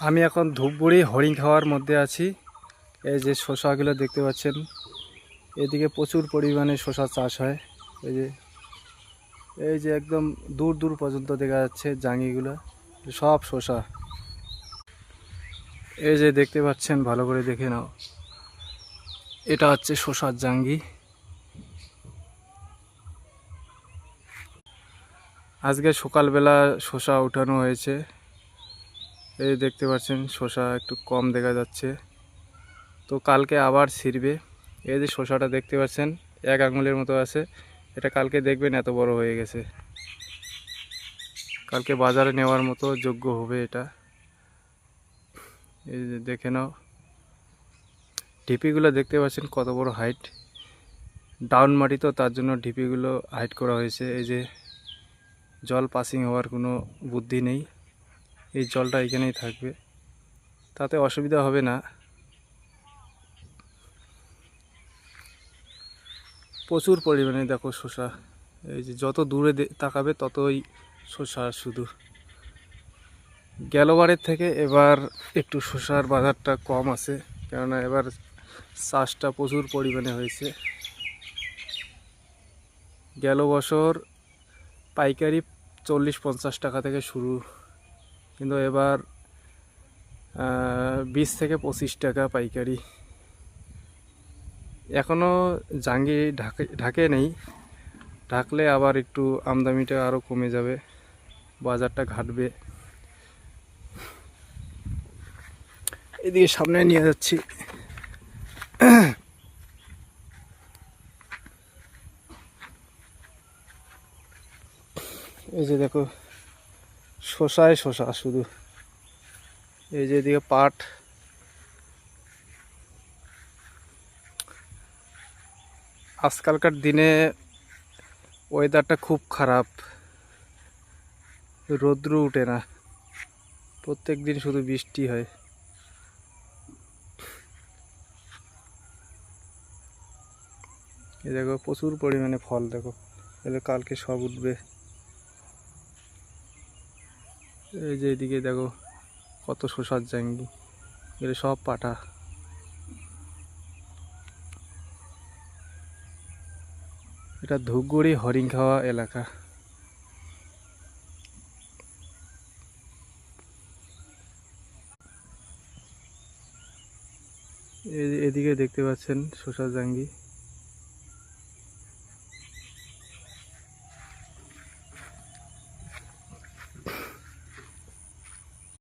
আমি এখন ধূপগুড়ি হরিণখাওয়ার মধ্যে আছি। এই যে শসাগুলো দেখতে পাচ্ছেন, এদিকে প্রচুর পরিমাণে শসা চাষ হয়। এই যে একদম দূর দূর পর্যন্ত দেখা যাচ্ছে জাঙ্গিগুলো, সব শসা। এই যে দেখতে পাচ্ছেন, ভালো করে দেখে নাও, এটা হচ্ছে শসার জাঙ্গি। আজকে সকালবেলা শসা উঠানো হয়েছে। এই দেখতে পাচ্ছেন শসা একটু কম দেখা যাচ্ছে, তো কালকে আবার ছিঁড়বে। এই যে শসাটা দেখতে পাচ্ছেন, এক আঙুলের মতো আছে, এটা কালকে দেখবেন এত বড় হয়ে গেছে। কালকে বাজারে নেওয়ার মতো যোগ্য হবে এটা। এই যে দেখে নাও, ঢিপিগুলো দেখতে পাচ্ছেন কত বড় হাইট। ডাউন মাটি তো, তার জন্য ঢিপিগুলো হাইট করা হয়েছে। এই যে জল পাসিং হওয়ার কোনো বুদ্ধি নেই, এই জলটা এখানেই থাকবে, তাতে অসুবিধা হবে না। প্রচুর পরিমাণে দেখো শসা। এই যে যত দূরে তাকাবে ততই শসা শুধু। গেলবারের থেকে এবার একটু শসার বাজারটা কম আছে, কেননা এবার চাষটা প্রচুর পরিমাণে হয়েছে। গেল বছর পাইকারি 40-50 টাকা থেকে শুরু, কিন্তু এবার 20 থেকে 25 টাকা পাইকারি। এখনও জাঙ্গি ঢাকে নেই, ঢাকলে আবার একটু আমদানিটা আরও কমে যাবে, বাজারটা ঘাটবে। এদিকে সামনে নিয়ে যাচ্ছি। এই যে দেখো, শসায় শসা শুধু। এই যে এদিকে পাট। আজকালকার দিনে ওয়েদারটা খুব খারাপ, রৌদ্র উঠে না, প্রত্যেক দিন শুধু বৃষ্টি হয়। এই দেখো প্রচুর পরিমাণে ফল, দেখো এগুলো কালকে সব উঠবে। এই যে এদিকে দেখো কত শসার জাঙ্গি, এগুলো সব পাটা। এটা ধূপগুড়ি হরিণখাওয়া এলাকা। এদিকে দেখতে পাচ্ছেন শসার জাঙ্গি।